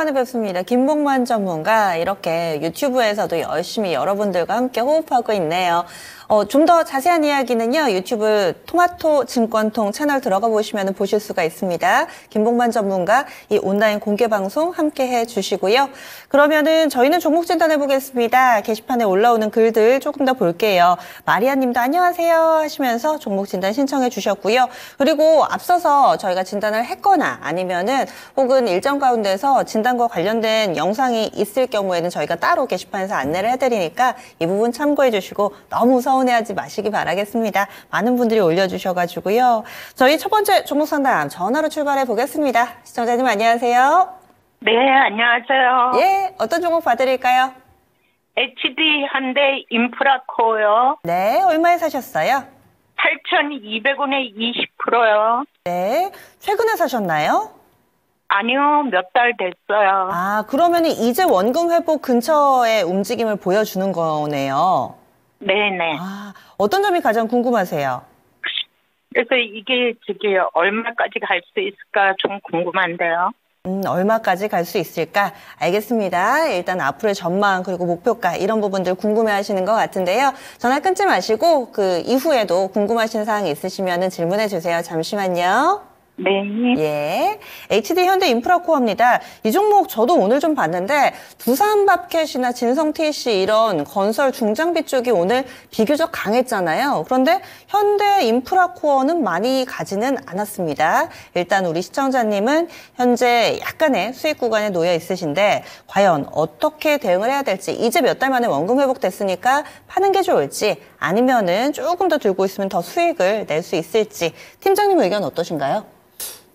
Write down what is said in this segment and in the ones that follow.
오랜만에 뵙습니다. 김봉만 전문가 이렇게 유튜브에서도 열심히 여러분들과 함께 호흡하고 있네요. 좀 더 자세한 이야기는요. 유튜브 토마토 증권통 채널 들어가 보시면 보실 수가 있습니다. 김봉만 전문가 이 온라인 공개 방송 함께 해주시고요. 그러면은 저희는 종목 진단해 보겠습니다. 게시판에 올라오는 글들 조금 더 볼게요. 마리아 님도 안녕하세요 하시면서 종목 진단 신청해 주셨고요. 그리고 앞서서 저희가 진단을 했거나 아니면은 혹은 일정 가운데서 진단과 관련된 영상이 있을 경우에는 저희가 따로 게시판에서 안내를 해드리니까 이 부분 참고해 주시고 너무 서운해하지 마시기 바라겠습니다. 많은 분들이 올려주셔가지고요. 저희 첫 번째 종목 상담 전화로 출발해 보겠습니다. 시청자님 안녕하세요. 네, 안녕하세요. 예, 어떤 종목 봐드릴까요? HD 현대 인프라코요. 네, 얼마에 사셨어요? 8,200원에 20%요. 네, 최근에 사셨나요? 아니요, 몇 달 됐어요. 아, 그러면 이제 원금 회복 근처의 움직임을 보여주는 거네요. 네네. 아, 어떤 점이 가장 궁금하세요? 그래서 이게 얼마까지 갈 수 있을까 좀 궁금한데요. 얼마까지 갈 수 있을까? 알겠습니다. 일단 앞으로의 전망 그리고 목표가 이런 부분들 궁금해하시는 것 같은데요. 전화 끊지 마시고 그 이후에도 궁금하신 사항 있으시면 질문해 주세요. 잠시만요. 네. 예, HD 현대 인프라코어입니다. 이 종목 저도 오늘 좀 봤는데 두산밥켓이나 진성TC 이런 건설 중장비 쪽이 오늘 비교적 강했잖아요. 그런데 현대 인프라코어는 많이 가지는 않았습니다. 일단 우리 시청자님은 현재 약간의 수익 구간에 놓여 있으신데 과연 어떻게 대응을 해야 될지 이제 몇 달 만에 원금 회복됐으니까 파는 게 좋을지 아니면은 조금 더 들고 있으면 더 수익을 낼 수 있을지 팀장님 의견 어떠신가요?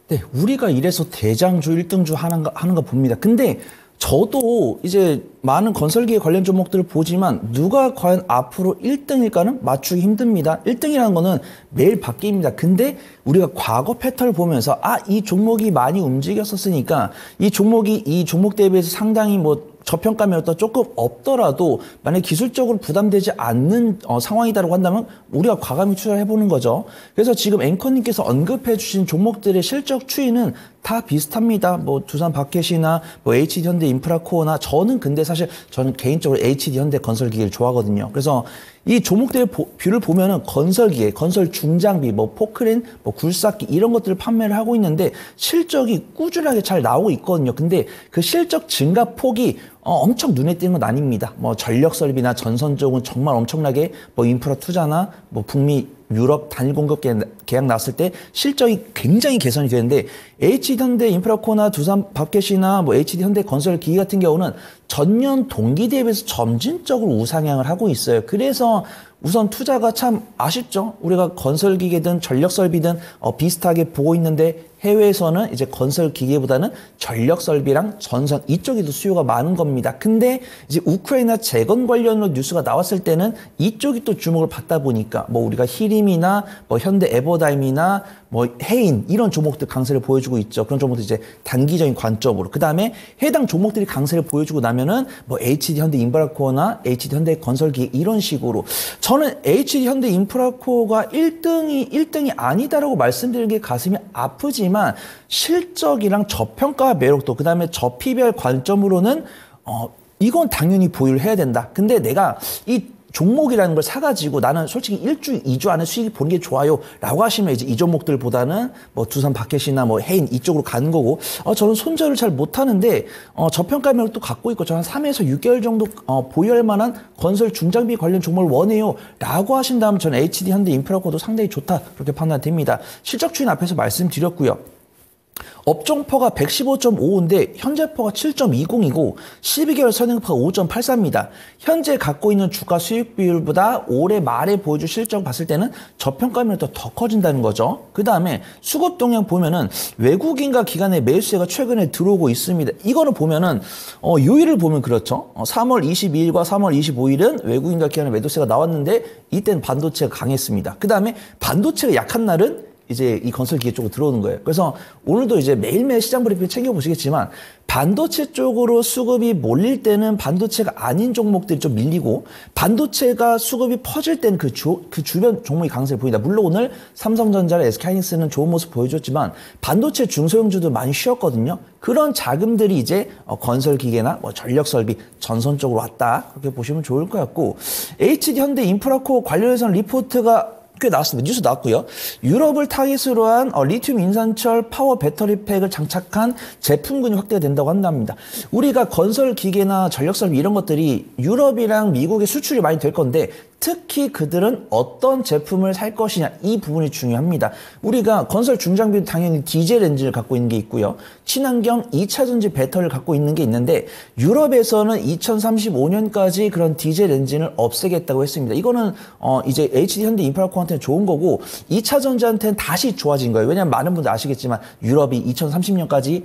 네, 우리가 이래서 대장주, 1등주 하는 거 봅니다. 근데 저도 이제 많은 건설기에 관련 종목들을 보지만 누가 과연 앞으로 1등일까는 맞추기 힘듭니다. 1등이라는 거는 매일 바뀝니다. 근데 우리가 과거 패턴을 보면서 이 종목이 많이 움직였었으니까 이 종목 대비해서 상당히 저평가 매력도 조금 없더라도 만약 기술적으로 부담되지 않는 상황이다라고 한다면 우리가 과감히 투자를 해보는 거죠. 그래서 지금 앵커님께서 언급해 주신 종목들의 실적 추이는 다 비슷합니다. 두산 바켓이나 HD 현대 인프라코어나 근데 사실 저는 개인적으로 HD 현대 건설기계를 좋아하거든요. 그래서 이 종목들의 뷰를 보면은 건설기계, 건설 중장비, 포크레인, 굴삭기 이런 것들을 판매를 하고 있는데 실적이 꾸준하게 잘 나오고 있거든요. 근데 그 실적 증가 폭이 엄청 눈에 띄는 건 아닙니다. 전력 설비나 전선 쪽은 정말 엄청나게 인프라 투자나 북미 유럽 단일 공급 계약 났을 때 실적이 굉장히 개선이 되는데 HD 현대 인프라코나 두산 밥켓이나 HD 현대 건설 기기 같은 경우는 전년 동기 대비해서 점진적으로 우상향을 하고 있어요. 그래서 우선 투자가 참 아쉽죠. 우리가 건설 기계든 전력 설비든 비슷하게 보고 있는데 해외에서는 이제 건설 기계보다는 전력 설비랑 전선 이쪽이 더 수요가 많은 겁니다. 근데 이제 우크라이나 재건 관련으로 뉴스가 나왔을 때는 이쪽이 또 주목을 받다 보니까 우리가 히림이나 현대 에버다임이나 해인 이런 종목들 강세를 보여주고 있죠. 그런 종목들 이제 단기적인 관점으로. 그 다음에 해당 종목들이 강세를 보여주고 나면은 HD 현대 인프라코어나 HD 현대 건설기계 이런 식으로 저는 HD 현대 인프라코어가 1등이 아니다라고 말씀드리는 게 가슴이 아프지만 실적이랑 저평가 매력도 그다음에 저피별 관점으로는 이건 당연히 보유를 해야 된다. 근데 내가 이 종목이라는 걸 사가지고 나는 솔직히 1주, 2주 안에 수익이 보는 게 좋아요 라고 하시면 이제 이 종목들보다는 두산 바켓이나 해인 이쪽으로 가는 거고 저는 손절을 잘 못하는데 저평가 매력도 갖고 있고 저는 3에서 6개월 정도 보유할 만한 건설 중장비 관련 종목을 원해요 라고 하신다면 저는 HD 현대 인프라코도 상당히 좋다 그렇게 판단됩니다. 실적 추이는 앞에서 말씀드렸고요. 업종퍼가 115.5인데 현재퍼가 7.20이고 12개월 선행퍼가 5.84입니다. 현재 갖고 있는 주가 수익 비율보다 올해 말에 보여줄 실적 봤을 때는 저평가면 더 커진다는 거죠. 그 다음에 수급 동향 보면은 외국인과 기관의 매수세가 최근에 들어오고 있습니다. 이거는 보면은 요일을 보면 그렇죠. 3월 22일과 3월 25일은 외국인과 기관의 매도세가 나왔는데 이때는 반도체가 강했습니다. 그 다음에 반도체가 약한 날은 이제 이 건설 기계 쪽으로 들어오는 거예요. 그래서 오늘도 이제 매일매일 시장 브리핑 챙겨보시겠지만 반도체 쪽으로 수급이 몰릴 때는 반도체가 아닌 종목들이 좀 밀리고 반도체가 수급이 퍼질 때는 그 주변 종목이 강세를 보인다. 물론 오늘 삼성전자나 SK하이닉스는 좋은 모습 보여줬지만 반도체 중소형주도 많이 쉬었거든요. 그런 자금들이 이제 건설 기계나 뭐 전력 설비, 전선 쪽으로 왔다. 그렇게 보시면 좋을 것 같고 HD 현대 인프라코어 관련해서는 리포트가 꽤 나왔습니다. 뉴스 나왔고요. 유럽을 타깃으로 한 리튬 인산철 파워 배터리 팩을 장착한 제품군이 확대가 된다고 한답니다. 우리가 건설 기계나 전력 설비 이런 것들이 유럽이랑 미국에 수출이 많이 될 건데 특히 그들은 어떤 제품을 살 것이냐 이 부분이 중요합니다. 우리가 건설 중장비는 당연히 디젤 엔진을 갖고 있는 게 있고요. 친환경 2차전지 배터리를 갖고 있는 게 있는데 유럽에서는 2035년까지 그런 디젤 엔진을 없애겠다고 했습니다. 이거는 이제 HD 현대 인프라코어한테는 좋은 거고 2차전지한테는 다시 좋아진 거예요. 왜냐하면 많은 분들 아시겠지만 유럽이 2030년까지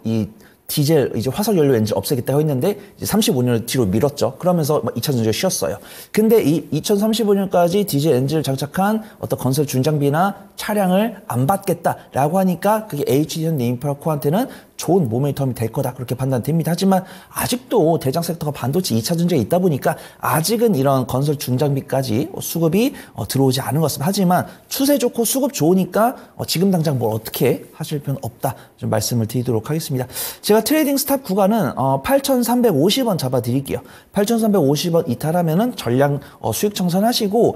이 디젤 이제 화석 연료 엔진 없애겠다고 했는데 이제 35년을 뒤로 미뤘죠. 그러면서 2차전지가 쉬었어요. 근데 이 2035년까지 디젤 엔진을 장착한 어떤 건설 중장비나 차량을 안 받겠다라고 하니까 그게 HD 현대 인프라코어한테는 좋은 모멘텀이 될 거다 그렇게 판단됩니다. 하지만 아직도 대장 섹터가 반도체 2차전지에 있다 보니까 아직은 이런 건설 중장비까지 수급이 들어오지 않은 것 같습니다. 하지만 추세 좋고 수급 좋으니까 지금 당장 뭘 어떻게 하실 필요는 없다 좀 말씀을 드리도록 하겠습니다. 제가 트레이딩 스탑 구간은 8,350원 잡아드릴게요. 8,350원 이탈하면은 전량 수익 청산하시고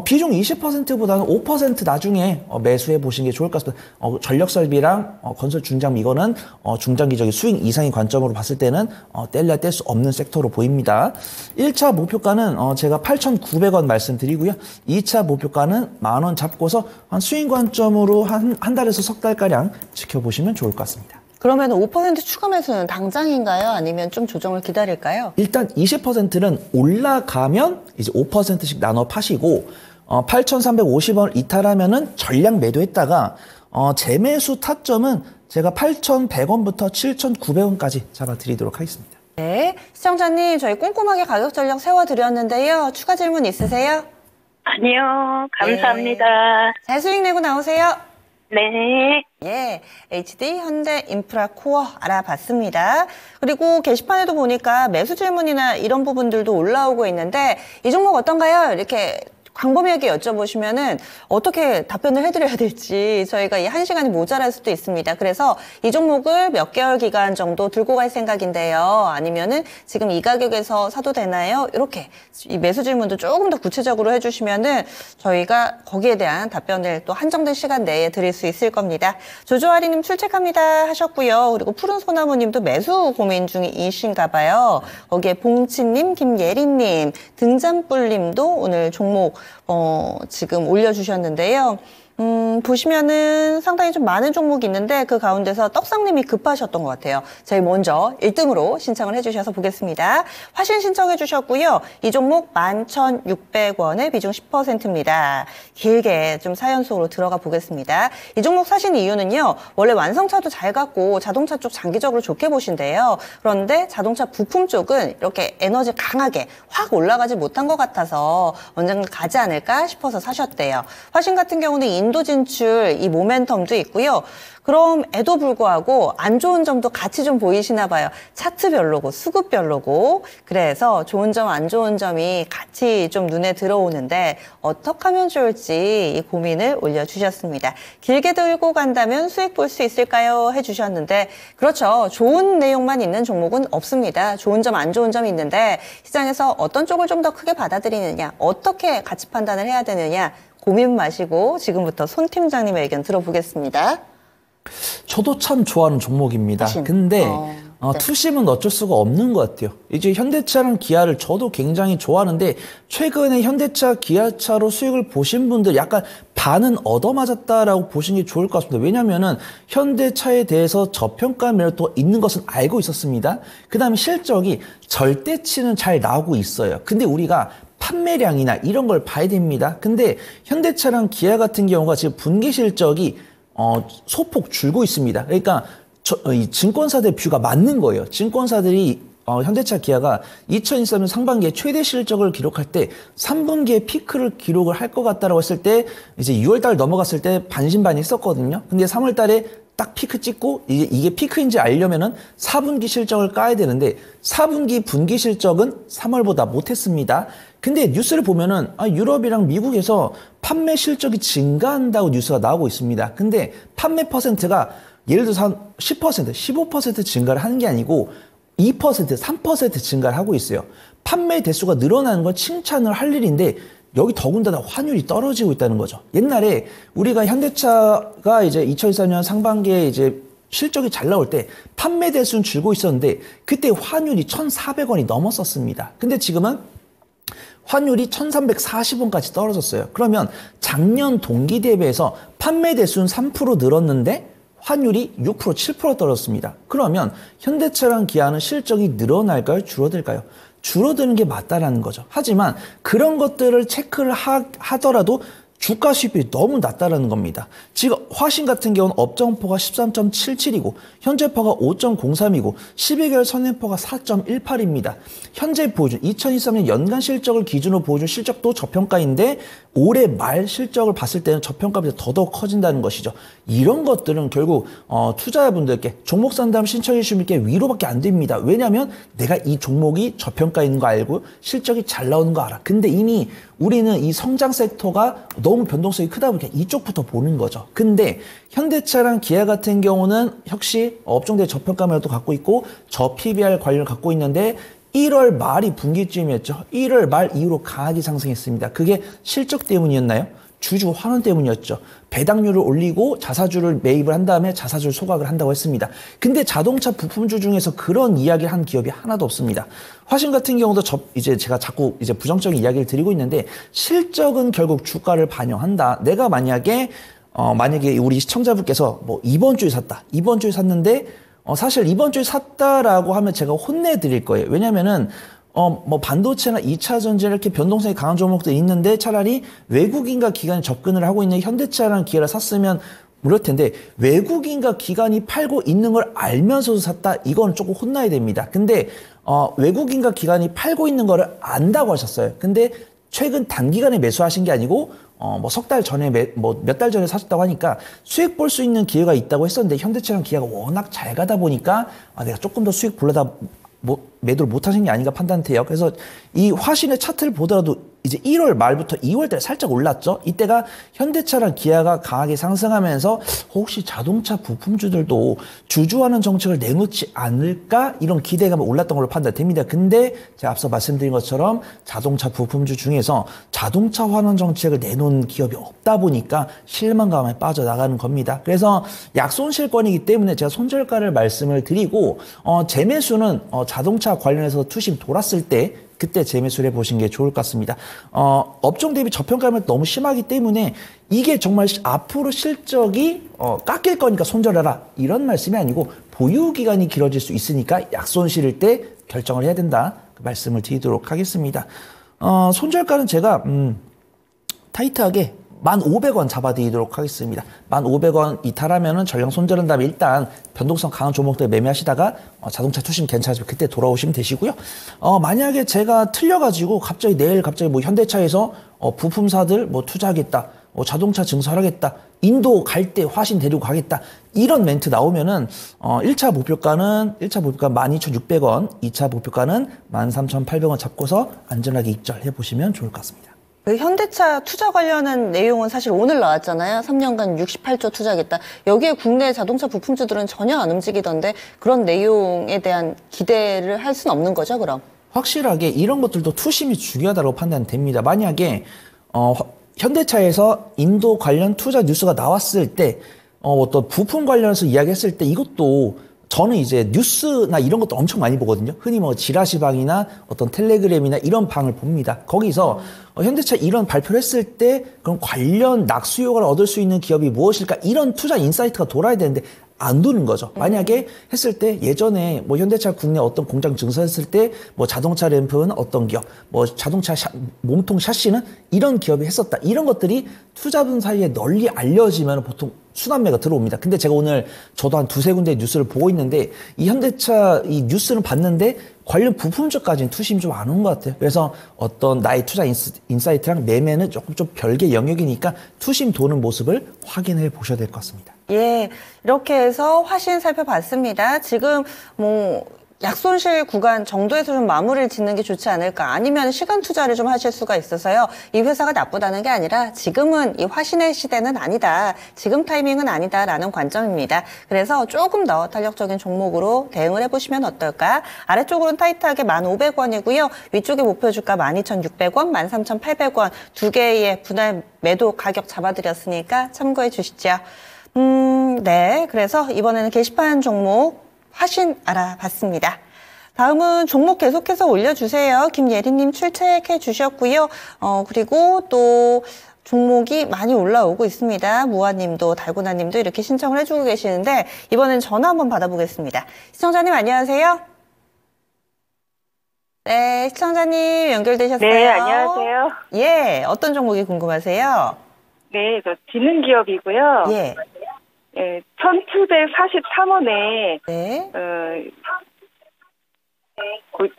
비중 20%보다는 5% 나중에 매수해 보시는 게 좋을 것 같습니다. 전력 설비랑 건설 중장비 이거는 중장기적인 수익 이상의 관점으로 봤을 때는 뗄래야 뗄 수 없는 섹터로 보입니다. 1차 목표가는 제가 8,900원 말씀드리고요. 2차 목표가는 10,000원 잡고서 한 수익 관점으로 한 달에서 석 달가량 지켜보시면 좋을 것 같습니다. 그러면 5% 추가 매수는 당장인가요? 아니면 좀 조정을 기다릴까요? 일단 20%는 올라가면 이제 5%씩 나눠 파시고 8,350원을 이탈하면은 전량 매도했다가 재매수 타점은 제가 8,100원부터 7,900원까지 잡아드리도록 하겠습니다. 네, 시청자님 저희 꼼꼼하게 가격 전략 세워드렸는데요. 추가 질문 있으세요? 아니요, 감사합니다. 잘 수익 내고 나오세요. 네. 예, HD 현대 인프라 코어 알아봤습니다. 그리고 게시판에도 보니까 매수 질문이나 이런 부분들도 올라오고 있는데 이 종목 어떤가요? 이렇게 광범위하게 여쭤보시면은 어떻게 답변을 해드려야 될지 저희가 이 1시간이 모자랄 수도 있습니다. 그래서 이 종목을 몇 개월 기간 정도 들고 갈 생각인데요. 아니면은 지금 이 가격에서 사도 되나요? 이렇게 이 매수 질문도 조금 더 구체적으로 해주시면은 저희가 거기에 대한 답변을 또 한정된 시간 내에 드릴 수 있을 겁니다. 조조아리님 출첵합니다 하셨고요. 그리고 푸른 소나무님도 매수 고민 중이신가 봐요. 거기에 봉치님, 김예린님, 등잔뿔님도 오늘 종목 지금 올려주셨는데요. 보시면은 상당히 좀 많은 종목이 있는데 그 가운데서 떡상님이 급하셨던 것 같아요. 제일 먼저 1등으로 신청을 해주셔서 보겠습니다. 화신 신청해 주셨고요. 이 종목 11,600원에 비중 10%입니다. 길게 좀 사연 속으로 들어가 보겠습니다. 이 종목 사신 이유는요. 원래 완성차도 잘 갖고 자동차 쪽 장기적으로 좋게 보신대요. 그런데 자동차 부품 쪽은 이렇게 에너지 강하게 확 올라가지 못한 것 같아서 언젠가 가지 않을까 싶어서 사셨대요. 화신 같은 경우는 인도 진출 이 모멘텀도 있고요. 그럼에도 불구하고 안 좋은 점도 같이 좀 보이시나 봐요. 차트별로고 수급별로고 그래서 좋은 점 안 좋은 점이 같이 좀 눈에 들어오는데 어떻게 하면 좋을지 이 고민을 올려주셨습니다. 길게 들고 간다면 수익 볼 수 있을까요? 해주셨는데 그렇죠. 좋은 내용만 있는 종목은 없습니다. 좋은 점 안 좋은 점이 있는데 시장에서 어떤 쪽을 좀 더 크게 받아들이느냐 어떻게 가치 판단을 해야 되느냐 고민 마시고 지금부터 손 팀장님의 의견 들어보겠습니다. 저도 참 좋아하는 종목입니다. 근데 네. 투심은 어쩔 수가 없는 것 같아요. 이제 현대차랑 기아를 저도 굉장히 좋아하는데 최근에 현대차, 기아차로 수익을 보신 분들 약간 반은 얻어맞았다라고 보시는 게 좋을 것 같습니다. 왜냐면은 현대차에 대해서 저평가 매력도 있는 것은 알고 있었습니다. 그 다음에 실적이 절대치는 잘 나오고 있어요. 근데 우리가 판매량이나 이런 걸 봐야 됩니다. 근데 현대차랑 기아 같은 경우가 지금 분기 실적이 소폭 줄고 있습니다. 그러니까 이 증권사들 뷰가 맞는 거예요. 증권사들이 현대차 기아가 2023년 상반기에 최대 실적을 기록할 때 3분기에 피크를 기록을 할 것 같다라고 했을 때 이제 6월달 넘어갔을 때 반신반의했었거든요. 근데 3월달에 딱 피크 찍고 이게 피크인지 알려면은 4분기 실적을 까야 되는데 4분기 분기 실적은 3월보다 못했습니다. 근데 뉴스를 보면은 유럽이랑 미국에서 판매 실적이 증가한다고 뉴스가 나오고 있습니다. 근데 판매 퍼센트가 예를 들어서 한 10%, 15% 증가를 하는 게 아니고 2%, 3% 증가를 하고 있어요. 판매 대수가 늘어나는 건 칭찬을 할 일인데 여기 더군다나 환율이 떨어지고 있다는 거죠. 옛날에 우리가 현대차가 이제 2024년 상반기에 이제 실적이 잘 나올 때 판매 대수는 줄고 있었는데 그때 환율이 1,400원이 넘었었습니다. 근데 지금은 환율이 1,340원까지 떨어졌어요. 그러면 작년 동기 대비해서 판매 대수는 3% 늘었는데 환율이 6%, 7% 떨어졌습니다. 그러면 현대차랑 기아는 실적이 늘어날까요? 줄어들까요? 줄어드는 게 맞다라는 거죠. 하지만 그런 것들을 체크를 하더라도 주가 수익률이 너무 낮다라는 겁니다. 지금 화신 같은 경우는 업종포가 13.77이고 현재포가 5.03이고 12개월 선행포가 4.18입니다. 현재 보여준 2023년 연간 실적을 기준으로 보여준 실적도 저평가인데 올해 말 실적을 봤을 때는 저평가보다 더더욱 커진다는 것이죠. 이런 것들은 결국 투자자분들께 종목 상담 신청해 주신 분께 위로밖에 안 됩니다. 왜냐하면 내가 이 종목이 저평가인 거 알고 실적이 잘 나오는 거 알아. 근데 이미 우리는 이 성장 섹터가 너무 변동성이 크다 보니까 이쪽부터 보는 거죠. 근데 현대차랑 기아 같은 경우는 역시 업종대 저평가를 또 갖고 있고 저 PBR 관련을 갖고 있는데 1월 말이 분기점이었죠. 1월 말 이후로 강하게 상승했습니다. 그게 실적 때문이었나요? 주주 환원 때문이었죠. 배당률을 올리고 자사주를 매입을 한 다음에 자사주를 소각을 한다고 했습니다. 근데 자동차 부품주 중에서 그런 이야기를 한 기업이 하나도 없습니다. 화신 같은 경우도 이제 제가 자꾸 이제 부정적인 이야기를 드리고 있는데 실적은 결국 주가를 반영한다. 내가 만약에 우리 시청자분께서 뭐 이번 주에 샀다. 이번 주에 샀는데 사실 이번 주에 샀다라고 하면 제가 혼내드릴 거예요. 왜냐면은 뭐 반도체나 2차 전지 이렇게 변동성이 강한 종목들이 있는데 차라리 외국인과 기관이 접근을 하고 있는 현대차랑 기아를 샀으면 그럴 텐데 외국인과 기관이 팔고 있는 걸 알면서도 샀다? 이건 조금 혼나야 됩니다. 근데 외국인과 기관이 팔고 있는 거를 안다고 하셨어요. 근데 최근 단기간에 매수하신 게 아니고 뭐 석 달 전에 몇 달 전에 사셨다고 하니까 수익 볼 수 있는 기회가 있다고 했었는데 현대차랑 기아가 워낙 잘 가다 보니까 내가 조금 더 수익 보려다 매도를 못 하신 게 아닌가 판단돼요. 그래서 이 화신의 차트를 보더라도 이제 1월 말부터 2월 달에 살짝 올랐죠. 이때가 현대차랑 기아가 강하게 상승하면서 혹시 자동차 부품주들도 주주하는 정책을 내놓지 않을까 이런 기대감이 올랐던 걸로 판단됩니다. 근데 제가 앞서 말씀드린 것처럼 자동차 부품주 중에서 자동차 환원 정책을 내놓은 기업이 없다 보니까 실망감에 빠져나가는 겁니다. 그래서 약손실권이기 때문에 제가 손절가를 말씀을 드리고 재매수는 자동차 관련해서 투심 돌았을 때 그때 재매수를 해보신 게 좋을 것 같습니다. 업종 대비 저평가감이 너무 심하기 때문에 이게 정말 앞으로 실적이 깎일 거니까 손절해라 이런 말씀이 아니고 보유기간이 길어질 수 있으니까 약손실일 때 결정을 해야 된다 그 말씀을 드리도록 하겠습니다. 손절가는 제가 타이트하게 1,500원 잡아드리도록 하겠습니다. 1,500원 이탈하면은 전량 손절한 다음에 일단 변동성 강한 종목들 매매하시다가 자동차 투심 괜찮아지면 그때 돌아오시면 되시고요. 만약에 제가 틀려가지고 내일 갑자기 뭐 현대차에서 부품사들 뭐 투자하겠다, 자동차 증설하겠다, 인도 갈 때 화신 데리고 가겠다 이런 멘트 나오면은 1차 목표가는 12,600원, 2차 목표가는 13,800원 잡고서 안전하게 입절해 보시면 좋을 것 같습니다. 그 현대차 투자 관련한 내용은 사실 오늘 나왔잖아요. 3년간 68조 투자하겠다. 여기에 국내 자동차 부품주들은 전혀 안 움직이던데 그런 내용에 대한 기대를 할 수는 없는 거죠, 그럼? 확실하게 이런 것들도 투심이 중요하다고 판단됩니다. 만약에 현대차에서 인도 관련 투자 뉴스가 나왔을 때 어떤 부품 관련해서 이야기했을 때 이것도 저는 이제 뉴스나 이런 것도 엄청 많이 보거든요. 흔히 뭐 지라시방이나 어떤 텔레그램이나 이런 방을 봅니다. 거기서 현대차 이런 발표를 했을 때 그럼 관련 낙수효과를 얻을 수 있는 기업이 무엇일까? 이런 투자 인사이트가 돌아야 되는데 안 도는 거죠. 만약에 했을 때 예전에 뭐 현대차 국내 어떤 공장 증설했을 때 뭐 자동차 램프는 어떤 기업, 뭐 자동차 몸통 샤시는 이런 기업이 했었다. 이런 것들이 투자분 사이에 널리 알려지면 보통 순환매가 들어옵니다. 근데 제가 오늘 저도 한 두세 군데 뉴스를 보고 있는데 이 현대차 이 뉴스를 봤는데 관련 부품주까지는 투심이 좀 안 온 것 같아요. 그래서 어떤 나의 투자 인사이트랑 매매는 조금 좀 별개 영역이니까 투심 도는 모습을 확인해 보셔야 될 것 같습니다. 예, 이렇게 해서 화신 살펴봤습니다. 지금 뭐 약손실 구간 정도에서 좀 마무리를 짓는 게 좋지 않을까, 아니면 시간 투자를 좀 하실 수가 있어서요. 이 회사가 나쁘다는 게 아니라 지금은 이 화신의 시대는 아니다, 지금 타이밍은 아니다라는 관점입니다. 그래서 조금 더 탄력적인 종목으로 대응을 해보시면 어떨까. 아래쪽으로는 타이트하게 1,500원이고요. 위쪽에 목표 주가 12,600원, 13,800원 두 개의 분할 매도 가격 잡아드렸으니까 참고해 주시죠. 네. 그래서 이번에는 게시판 종목 화신 알아봤습니다. 다음은 종목 계속해서 올려주세요. 김예리님 출첵해 주셨고요. 그리고 또 종목이 많이 올라오고 있습니다. 무아님도 달고나님도 이렇게 신청을 해주고 계시는데, 이번엔 전화 한번 받아보겠습니다. 시청자님 안녕하세요. 네, 시청자님 연결되셨어요. 네, 안녕하세요. 예, 어떤 종목이 궁금하세요? 네, 저 지능기업이고요. 예. 예, 1,743원에 네.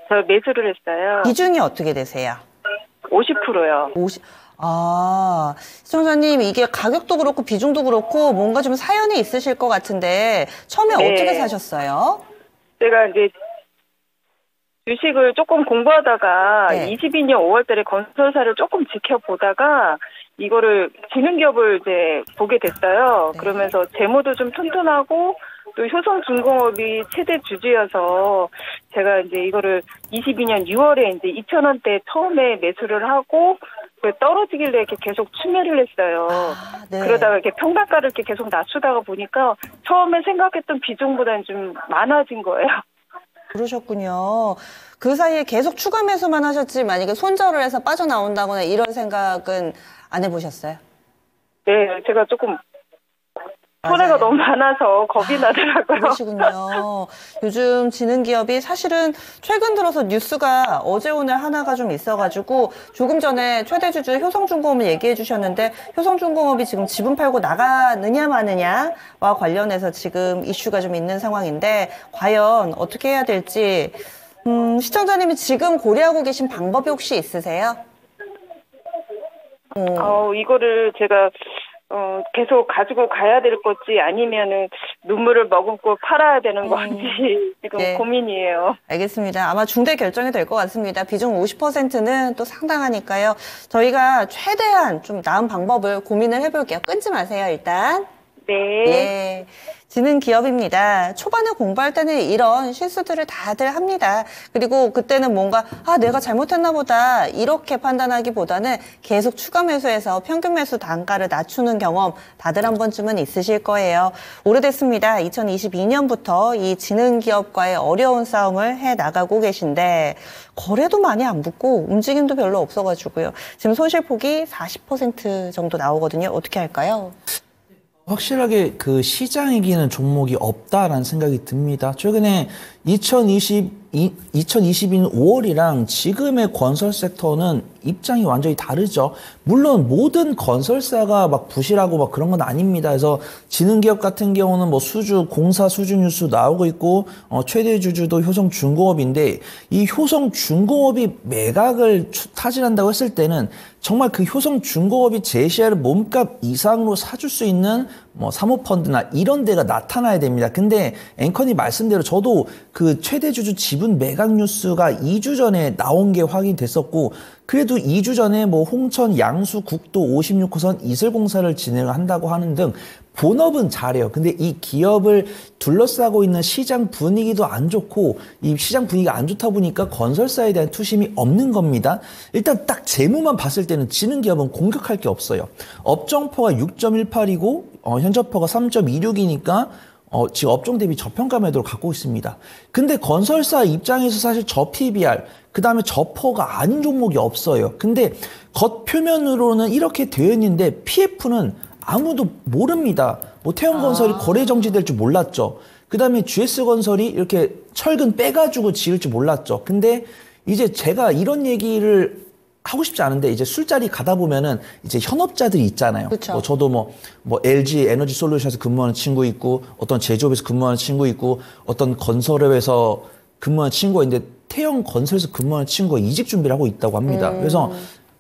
저 매수를 했어요. 비중이 어떻게 되세요? 50%요. 시청자님, 이게 가격도 그렇고 비중도 그렇고 뭔가 좀 사연이 있으실 것 같은데, 처음에 네. 어떻게 사셨어요? 제가 이제 주식을 조금 공부하다가 네. 22년 5월달에 건설사를 조금 지켜보다가 이거를 지능기업을 이제 보게 됐어요. 네. 그러면서 재무도 좀 튼튼하고 또 효성중공업이 최대 주주여서 제가 이제 이거를 22년 6월에 이제 2,000원대 처음에 매수를 하고 떨어지길래 이렇게 계속 추매를 했어요. 네. 그러다가 이렇게 평단가를 이렇게 계속 낮추다가 보니까 처음에 생각했던 비중보다는 좀 많아진 거예요. 그러셨군요. 그 사이에 계속 추가 매수만 하셨지, 만약에 손절을 해서 빠져나온다거나 이런 생각은 안 해보셨어요? 네, 제가 조금 손해가 너무 많아서 겁이 나더라고요. 그러시군요. 요즘 지능기업이 사실은 최근 들어서 뉴스가 어제 오늘 하나가 좀 있어가지고, 조금 전에 최대주주 효성중공업을 얘기해 주셨는데, 효성중공업이 지금 지분 팔고 나가느냐 마느냐와 관련해서 지금 이슈가 좀 있는 상황인데, 과연 어떻게 해야 될지, 시청자님이 지금 고려하고 계신 방법이 혹시 있으세요? 이거를 제가 계속 가지고 가야 될 건지 아니면은 눈물을 머금고 팔아야 되는 건지 지금 네. 고민이에요. 알겠습니다. 아마 중대 결정이 될 것 같습니다. 비중 50%는 또 상당하니까요. 저희가 최대한 좀 나은 방법을 고민을 해볼게요. 끊지 마세요, 일단. 네. 예. 지능 기업입니다. 초반에 공부할 때는 이런 실수들을 다들 합니다. 그리고 그때는 뭔가 내가 잘못했나 보다 이렇게 판단하기보다는 계속 추가 매수해서 평균 매수 단가를 낮추는 경험 다들 한 번쯤은 있으실 거예요. 오래됐습니다. 2022년부터 이 지능 기업과의 어려운 싸움을 해 나가고 계신데, 거래도 많이 안 붙고 움직임도 별로 없어가지고요. 지금 손실폭이 40% 정도 나오거든요. 어떻게 할까요? 확실하게 그 시장 이기는 종목이 없다라는 생각이 듭니다. 최근에 2022년 5월이랑 지금의 건설 섹터는 입장이 완전히 다르죠. 물론 모든 건설사가 막 부실하고 막 그런 건 아닙니다. 그래서 지능기업 같은 경우는 뭐 공사 수주 뉴스 나오고 있고, 최대 주주도 효성중공업인데, 이 효성중공업이 매각을 타진한다고 했을 때는 정말 그 효성중공업이 제시할 몸값 이상으로 사줄 수 있는 뭐 사모펀드나 이런 데가 나타나야 됩니다. 근데 앵커님 말씀대로 저도 그 최대 주주 지분 매각 뉴스가 2주 전에 나온 게 확인됐었고, 그래도 2주 전에 뭐 홍천 양수 국도 56호선 이슬공사를 진행한다고 하는 등 본업은 잘해요. 근데 이 기업을 둘러싸고 있는 시장 분위기도 안 좋고, 이 시장 분위기가 안 좋다 보니까 건설사에 대한 투심이 없는 겁니다. 일단 딱 재무만 봤을 때는 지능기업은 공격할 게 없어요. 업종퍼가 6.18이고 현저퍼가 3.26이니까 지금 업종 대비 저평가 매도를 갖고 있습니다. 근데 건설사 입장에서 사실 저 PBR, 그 다음에 저퍼가 아닌 종목이 없어요. 근데 겉표면으로는 이렇게 되어 있는데 PF는 아무도 모릅니다. 뭐 태형건설이 거래 정지될 줄 몰랐죠. 그 다음에 GS건설이 이렇게 철근 빼가지고 지을 줄 몰랐죠. 근데 이제 제가 이런 얘기를 하고 싶지 않은데, 이제 술자리 가다 보면은 이제 현업자들이 있잖아요. 그쵸. 저도 뭐 LG 에너지 솔루션에서 근무하는 친구 있고, 어떤 제조업에서 근무하는 친구 있고, 어떤 건설업에서 근무하는 친구가 있는데, 태형 건설에서 근무하는 친구가 이직 준비를 하고 있다고 합니다. 그래서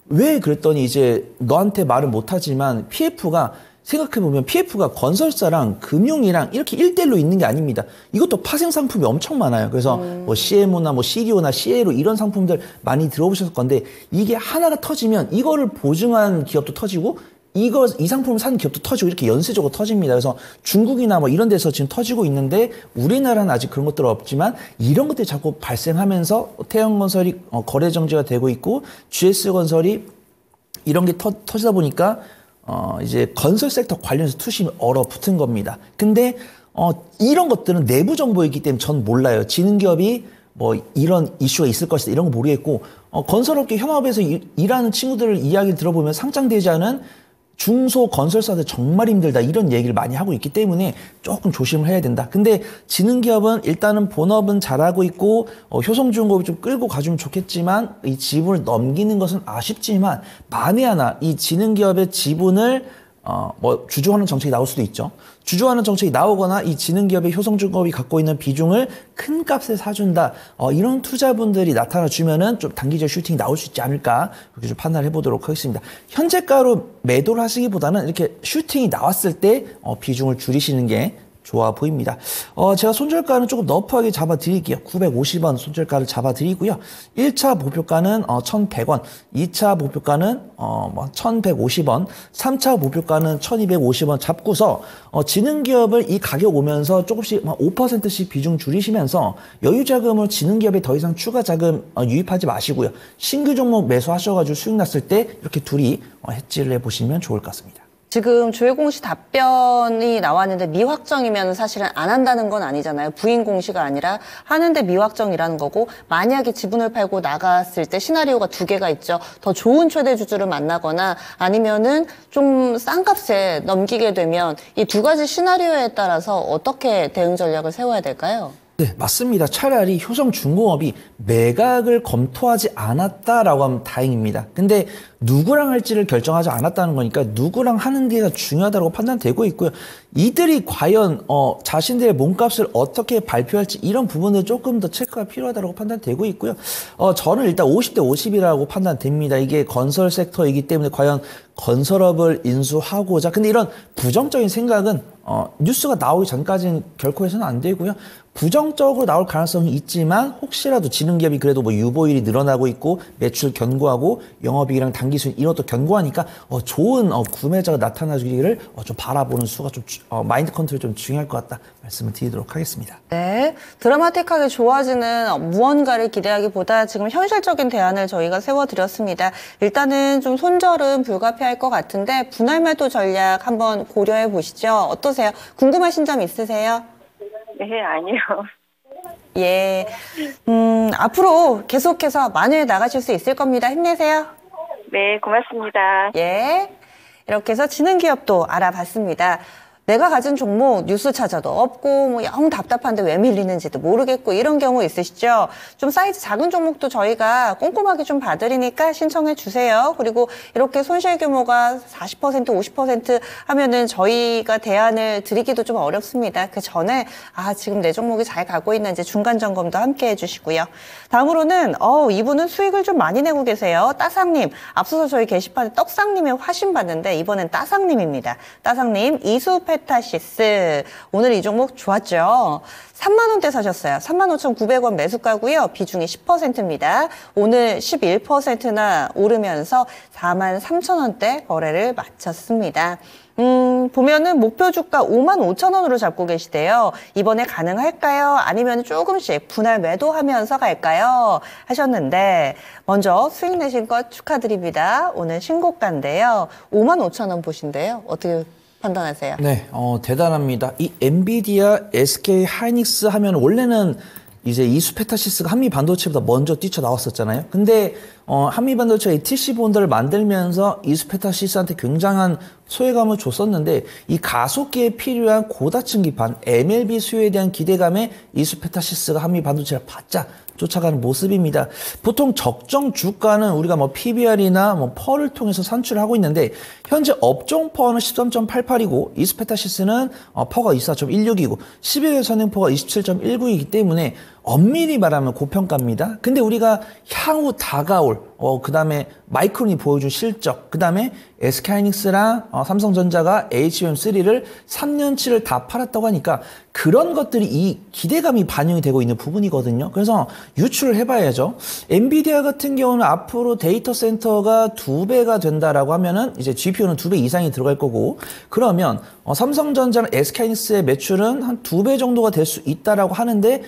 왜 그랬더니 이제 너한테 말을 못하지만 PF가 생각해보면 PF가 건설사랑 금융이랑 이렇게 1대1로 있는 게 아닙니다. 이것도 파생 상품이 엄청 많아요. 그래서 뭐 CMO나 뭐 CDO나 CA로 이런 상품들 많이 들어보셨을 건데 이게 하나가 터지면 이거를 보증한 기업도 터지고 이 상품을 산 기업도 터지고 이렇게 연쇄적으로 터집니다. 그래서 중국이나 뭐 이런 데서 지금 터지고 있는데 우리나라는 아직 그런 것들은 없지만 이런 것들이 자꾸 발생하면서 태형건설이 거래 정지가 되고 있고 GS건설이 이런 게 터지다 보니까 이제 건설 섹터 관련해서 투심이 얼어붙은 겁니다. 근데 이런 것들은 내부 정보이기 때문에 전 몰라요. 지능기업이 뭐 이런 이슈가 있을 것이다 이런 거 모르겠고 건설업계 현업에서 일하는 친구들 이야기를 들어보면 상장되지 않은 중소 건설사들 정말 힘들다 이런 얘기를 많이 하고 있기 때문에 조금 조심을 해야 된다. 근데 지능기업은 일단은 본업은 잘하고 있고 효성중공업이 좀 끌고 가주면 좋겠지만 이 지분을 넘기는 것은 아쉽지만 만에 하나 이 지능기업의 지분을 뭐 주주환원 정책이 나올 수도 있죠. 주주환원 정책이 나오거나 이 지능기업의 효성중공업이 갖고 있는 비중을 큰 값에 사준다. 이런 투자분들이 나타나 주면은 좀 단기적 슈팅이 나올 수 있지 않을까 그렇게 좀 판단을 해보도록 하겠습니다. 현재가로 매도를 하시기보다는 이렇게 슈팅이 나왔을 때 비중을 줄이시는 게 좋아 보입니다. 제가 손절가는 조금 너프하게 잡아드릴게요. 950원 손절가를 잡아드리고요. 1차 목표가는 1,100원, 2차 목표가는 1,150원, 3차 목표가는 1,250원 잡고서 지능기업을 이 가격 오면서 조금씩 5%씩 비중 줄이시면서 여유자금을 지능기업에 더 이상 추가 자금 유입하지 마시고요. 신규 종목 매수하셔가지고 수익 났을 때 이렇게 둘이 해지를 해보시면 좋을 것 같습니다. 지금 조혜공 씨 답변이 나왔는데 미확정이면 사실은 안 한다는 건 아니잖아요. 부인 공시가 아니라 하는데 미확정이라는 거고 만약에 지분을 팔고 나갔을 때 시나리오가 두 개가 있죠. 더 좋은 최대 주주를 만나거나 아니면은 좀 싼 값에 넘기게 되면 이 두 가지 시나리오에 따라서 어떻게 대응 전략을 세워야 될까요? 네, 맞습니다. 차라리 효성중공업이 매각을 검토하지 않았다라고 하면 다행입니다. 근데 누구랑 할지를 결정하지 않았다는 거니까 누구랑 하는 게가 중요하다고 판단되고 있고요. 이들이 과연 자신들의 몸값을 어떻게 발표할지 이런 부분을 조금 더 체크가 필요하다고 판단되고 있고요. 저는 일단 50대 50이라고 판단됩니다. 이게 건설 섹터이기 때문에 과연 건설업을 인수하고자 근데 이런 부정적인 생각은 뉴스가 나오기 전까지는 결코 해서는 안 되고요. 부정적으로 나올 가능성이 있지만 혹시라도 지능기업이 그래도 뭐 유보율이 늘어나고 있고 매출 견고하고 영업이익이랑 단기수익 이런 것도 견고하니까 좋은 구매자가 나타나기를 좀 바라보는 수가 좀 마인드 컨트롤이 좀 중요할 것 같다 말씀을 드리도록 하겠습니다. 네, 드라마틱하게 좋아지는 무언가를 기대하기보다 지금 현실적인 대안을 저희가 세워드렸습니다. 일단은 좀 손절은 불가피할 것 같은데 분할 매도 전략 한번 고려해 보시죠. 어떠세요? 궁금하신 점 있으세요? 네, 아니요. 예, 앞으로 계속해서 많이 나가실 수 있을 겁니다. 힘내세요. 네, 고맙습니다. 예, 이렇게 해서 지능기업도 알아봤습니다. 내가 가진 종목 뉴스 찾아도 없고 뭐 영 답답한데 왜 밀리는지도 모르겠고 이런 경우 있으시죠? 좀 사이즈 작은 종목도 저희가 꼼꼼하게 좀 봐드리니까 신청해 주세요. 그리고 이렇게 손실 규모가 40% 50% 하면은 저희가 대안을 드리기도 좀 어렵습니다. 그 전에 지금 내 종목이 잘 가고 있는지 중간 점검도 함께 해주시고요. 다음으로는 이분은 수익을 좀 많이 내고 계세요. 따상님, 앞서서 저희 게시판에 떡상님의 화신 봤는데 이번엔 따상님입니다. 따상님 이수페타시스 오늘 이 종목 좋았죠. 3만 원대 사셨어요. 35,900원 매수가고요. 비중이 10%입니다. 오늘 11%나 오르면서 43,000원대 거래를 마쳤습니다. 보면은 목표 주가 55,000원으로 잡고 계시대요. 이번에 가능할까요? 아니면 조금씩 분할 매도하면서 갈까요? 하셨는데 먼저 수익 내신 것 축하드립니다. 오늘 신고가인데요. 55,000원 보신대요. 어떻게 판단하세요? 네, 대단합니다. 이 엔비디아, SK 하이닉스 하면 원래는 이제 이수페타시스가 한미반도체보다 먼저 뛰쳐나왔었잖아요. 근데 한미반도체가 TC 본드를 만들면서 이수페타시스한테 굉장한 소외감을 줬었는데 이 가속기에 필요한 고다층 기판 MLB 수요에 대한 기대감에 이수페타시스가 한미반도체를 바짝 쫓아가는 모습입니다. 보통 적정 주가는 우리가 뭐 PBR이나 뭐 펄을 통해서 산출을 하고 있는데 현재 업종 펄은 13.88이고 이수페타시스는 펄가 24.16이고 12개월 선행포가 27.19이기 때문에 엄밀히 말하면 고평가입니다. 근데 우리가 향후 다가올 그다음에 마이크론이 보여준 실적, 그다음에 SK하이닉스랑 삼성전자가 HBM3를 3년치를 다 팔았다고 하니까 그런 것들이 이 기대감이 반영이 되고 있는 부분이거든요. 그래서 유출을 해봐야죠. 엔비디아 같은 경우는 앞으로 데이터 센터가 2배가 된다라고 하면은 이제 GPU는 2배 이상이 들어갈 거고, 그러면 삼성전자랑 SK하이닉스의 매출은 한 2배 정도가 될 수 있다라고 하는데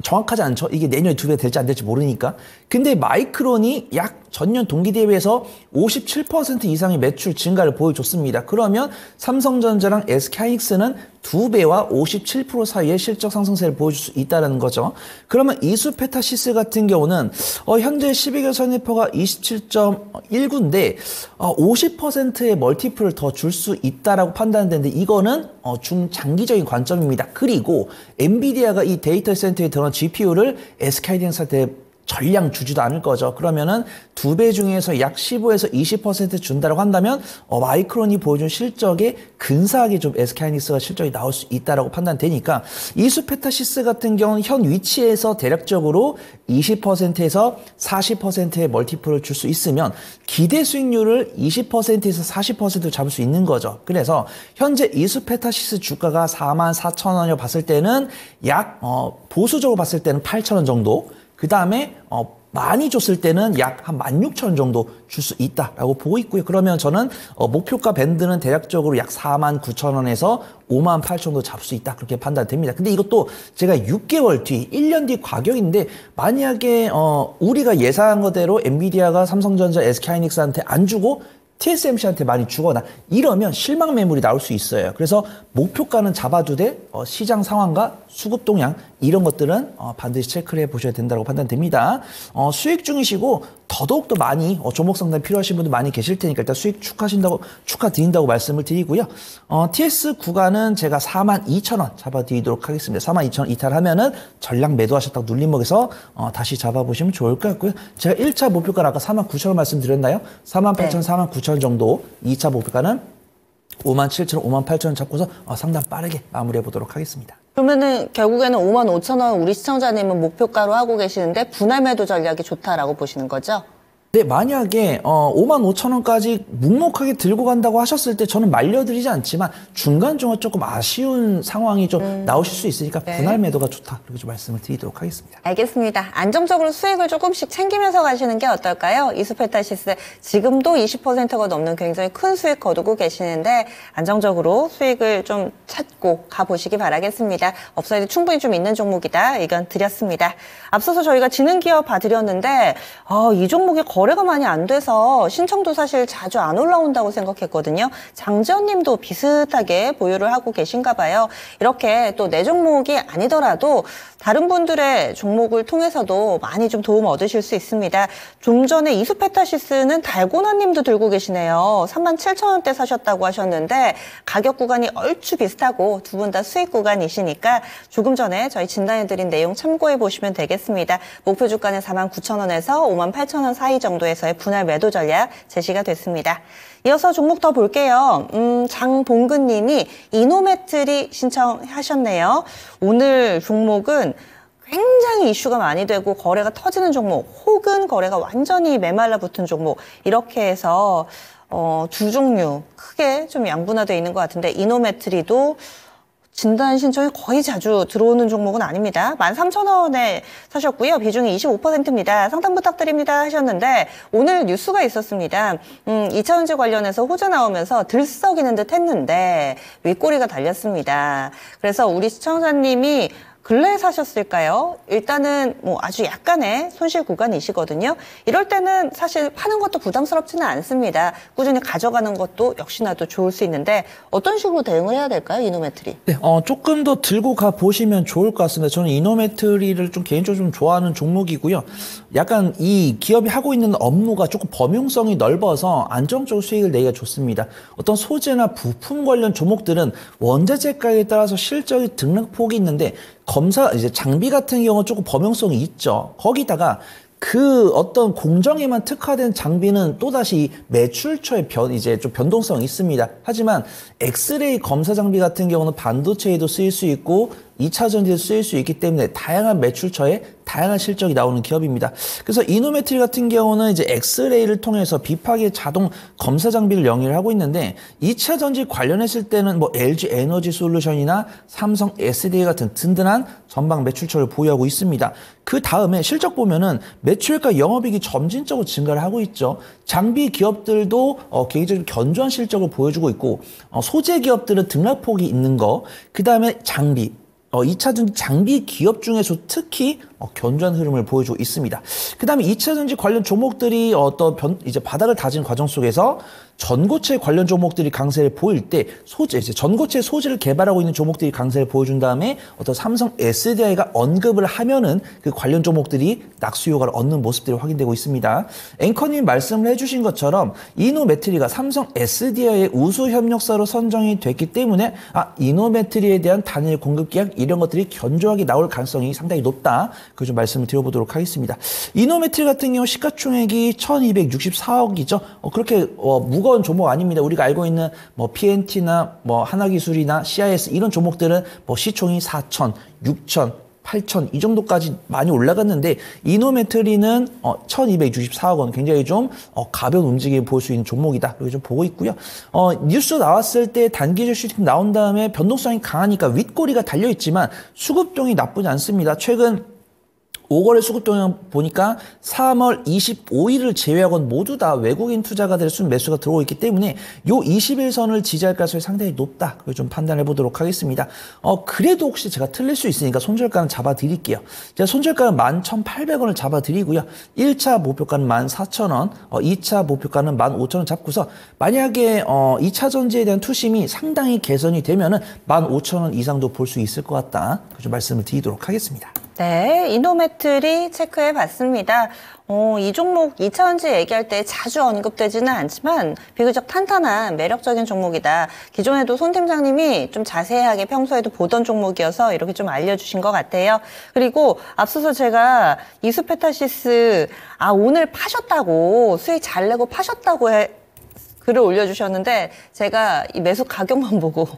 정확하지 않죠. 이게 내년에 2배 될지 안 될지 모르니까. 근데 마이크론이 약 전년 동기 대비해서 57% 이상의 매출 증가를 보여줬습니다. 그러면 삼성전자랑 SK하이닉스는 2배와 57% 사이의 실적 상승세를 보여줄 수 있다는 거죠. 그러면 이수페타시스 같은 경우는 현재 12개월 선입표가 27.19인데 50%의 멀티플을 더 줄 수 있다라고 판단되는데, 이거는 중장기적인 관점입니다. 그리고 엔비디아가 이 데이터 센터에 들어간 GPU를 SK하이닉스한테 전량 주지도 않을 거죠. 그러면은 2배 중에서 약 15에서 20% 준다라고 한다면 마이크론이 보여준 실적에 근사하게 좀 SK하이닉스가 실적이 나올 수 있다라고 판단되니까, 이수페타시스 같은 경우는 현 위치에서 대략적으로 20%에서 40%의 멀티플을 줄 수 있으면 기대 수익률을 20%에서 40% 잡을 수 있는 거죠. 그래서 현재 이수페타시스 주가가 44,000원이라고 봤을 때는 약 보수적으로 봤을 때는 8,000원 정도, 그 다음에 많이 줬을 때는 약 한 16,000원 정도 줄 수 있다라고 보고 있고요. 그러면 저는 목표가 밴드는 대략적으로 약 49,000원에서 58,000원 정도 잡을 수 있다, 그렇게 판단됩니다. 근데 이것도 제가 6개월 뒤, 1년 뒤 가격인데, 만약에 우리가 예상한 거대로 엔비디아가 삼성전자, SK하이닉스한테 안 주고 TSMC한테 많이 주거나 이러면 실망 매물이 나올 수 있어요. 그래서 목표가는 잡아두되 시장 상황과 수급 동향 이런 것들은 반드시 체크를 해보셔야 된다고 판단됩니다. 수익 중이시고 더더욱 더 많이 종목 상담 필요하신 분들 많이 계실 테니까 일단 수익 축하드린다고 말씀을 드리고요. TS 구간은 제가 42,000원 잡아드리도록 하겠습니다. 42,000원 이탈하면은 전량 매도하셨다고 눌림목에서 다시 잡아보시면 좋을 것 같고요. 제가 1차 목표가는 아까 49,000원 말씀드렸나요? 48,000원, 49,000원 정도. 2차 목표가는 57,000원, 58,000원 잡고서 상담 빠르게 마무리해 보도록 하겠습니다. 그러면은 결국에는 55,000원 우리 시청자님은 목표가로 하고 계시는데 분할 매도 전략이 좋다라고 보시는 거죠? 네, 만약에 55,000원까지 묵묵하게 들고 간다고 하셨을 때 저는 말려드리지 않지만 중간중간 조금 아쉬운 상황이 좀 나오실 수 있으니까 분할 매도가 좋다, 그렇게 좀 말씀을 드리도록 하겠습니다. 알겠습니다. 안정적으로 수익을 조금씩 챙기면서 가시는 게 어떨까요? 이수페타시스 지금도 20%가 넘는 굉장히 큰 수익 거두고 계시는데 안정적으로 수익을 좀 찾고 가보시기 바라겠습니다. 업사이드 충분히 좀 있는 종목이다 의견 드렸습니다. 앞서서 저희가 지능기업 봐드렸는데 이 종목이 거래가 많이 안 돼서 신청도 사실 자주 안 올라온다고 생각했거든요. 장지연 님도 비슷하게 보유를 하고 계신가 봐요. 이렇게 또 내 종목이 아니더라도 다른 분들의 종목을 통해서도 많이 좀 도움 얻으실 수 있습니다. 좀 전에 이수페타시스는 달고나 님도 들고 계시네요. 37,000원대 사셨다고 하셨는데 가격 구간이 얼추 비슷하고 두 분 다 수익 구간이시니까 조금 전에 저희 진단해드린 내용 참고해 보시면 되겠습니다. 목표 주가는 49,000원에서 58,000원 사이 정도에서의 분할 매도 전략 제시가 됐습니다. 이어서 종목 더 볼게요. 장봉근 님이 이노메트리 신청하셨네요. 오늘 종목은 굉장히 이슈가 많이 되고 거래가 터지는 종목 혹은 거래가 완전히 메말라 붙은 종목 이렇게 해서 두 종류 크게 좀 양분화되어 있는 것 같은데 이노메트리도 진단 신청이 거의 자주 들어오는 종목은 아닙니다. 13,000원에 사셨고요. 비중이 25%입니다. 상담 부탁드립니다 하셨는데 오늘 뉴스가 있었습니다. 2차전지 관련해서 호재 나오면서 들썩이는 듯 했는데 윗꼬리가 달렸습니다. 그래서 우리 시청자님이 근래에 사셨을까요? 일단은 뭐 아주 약간의 손실 구간이시거든요. 이럴 때는 사실 파는 것도 부담스럽지는 않습니다. 꾸준히 가져가는 것도 역시나도 좋을 수 있는데 어떤 식으로 대응을 해야 될까요? 이노메트리. 네, 조금 더 들고 가 보시면 좋을 것 같습니다. 저는 이노메트리를 좀 개인적으로 좀 좋아하는 종목이고요. 약간 이 기업이 하고 있는 업무가 조금 범용성이 넓어서 안정적으로 수익을 내기가 좋습니다. 어떤 소재나 부품 관련 종목들은 원자재가에 따라서 실적이 등락폭이 있는데 이제 장비 같은 경우는 조금 범용성이 있죠. 거기다가 그 어떤 공정에만 특화된 장비는 또다시 매출처의 이제 좀 변동성이 있습니다. 하지만 엑스레이 검사 장비 같은 경우는 반도체에도 쓰일 수 있고 2차 전지에 쓰일 수 있기 때문에 다양한 매출처에 다양한 실적이 나오는 기업입니다. 그래서 이노메트리 같은 경우는 이제 엑스레이를 통해서 비파기의 자동 검사 장비를 영위를 하고 있는데 2차 전지 관련했을 때는 뭐 LG 에너지 솔루션이나 삼성 SDI 같은 든든한 전방 매출처를 보유하고 있습니다. 그 다음에 실적 보면은 매출과 영업이익이 점진적으로 증가를 하고 있죠. 장비 기업들도 개인적으로 견조한 실적을 보여주고 있고 소재 기업들은 등락폭이 있는 거, 그 다음에 장비 2차 전지 장비 기업 중에서 특히 견조한 흐름을 보여주고 있습니다. 그 다음에 2차 전지 관련 종목들이 이제 바닥을 다진 과정 속에서 전고체 관련 종목들이 강세를 보일 때 이제 전고체 소재를 개발하고 있는 종목들이 강세를 보여준 다음에 삼성 SDI가 언급을 하면은 그 관련 종목들이 낙수 효과를 얻는 모습들이 확인되고 있습니다. 앵커님 말씀을 해주신 것처럼 이노메트리가 삼성 SDI의 우수 협력사로 선정이 됐기 때문에 이노메트리에 대한 단일 공급 계약 이런 것들이 견조하게 나올 가능성이 상당히 높다. 그 좀 말씀을 드려보도록 하겠습니다. 이노메트리 같은 경우 시가총액이 1264억이죠. 그렇게 무거운 종목 아닙니다. 우리가 알고 있는 뭐 PNT나 뭐 하나기술이나 CIS 이런 종목들은 뭐 시총이 4천, 6천, 8천 이 정도까지 많이 올라갔는데 이노메트리는 1264억 원 굉장히 좀 가벼운 움직임을 볼 수 있는 종목이다. 이렇게 좀 보고 있고요. 뉴스 나왔을 때 단기적 슈팅 나온 다음에 변동성이 강하니까 윗꼬리가 달려있지만 수급동이 나쁘지 않습니다. 최근 5거래 수급동향 보니까 3월 25일을 제외하고는 모두 다 외국인 투자가들의 순매수가 들어오고 있기 때문에 요 21선을 지지할 가능성이 상당히 높다. 그걸 좀 판단해 보도록 하겠습니다. 그래도 혹시 제가 틀릴 수 있으니까 손절가는 잡아 드릴게요. 제가 손절가는 11,800원을 잡아 드리고요. 1차 목표가는 14,000원, 2차 목표가는 15,000원 잡고서 만약에 2차 전지에 대한 투심이 상당히 개선이 되면은 15,000원 이상도 볼 수 있을 것 같다. 좀 말씀을 드리도록 하겠습니다. 네, 이노메트리 체크해 봤습니다. 이 종목 2차 전지 얘기할 때 자주 언급되지는 않지만 비교적 탄탄한 매력적인 종목이다. 기존에도 손 팀장님이 좀 자세하게 평소에도 보던 종목이어서 이렇게 좀 알려주신 것 같아요. 그리고 앞서서 제가 이수페타시스 오늘 파셨다고 수익 잘 내고 파셨다고 글을 올려주셨는데 제가 이 매수 가격만 보고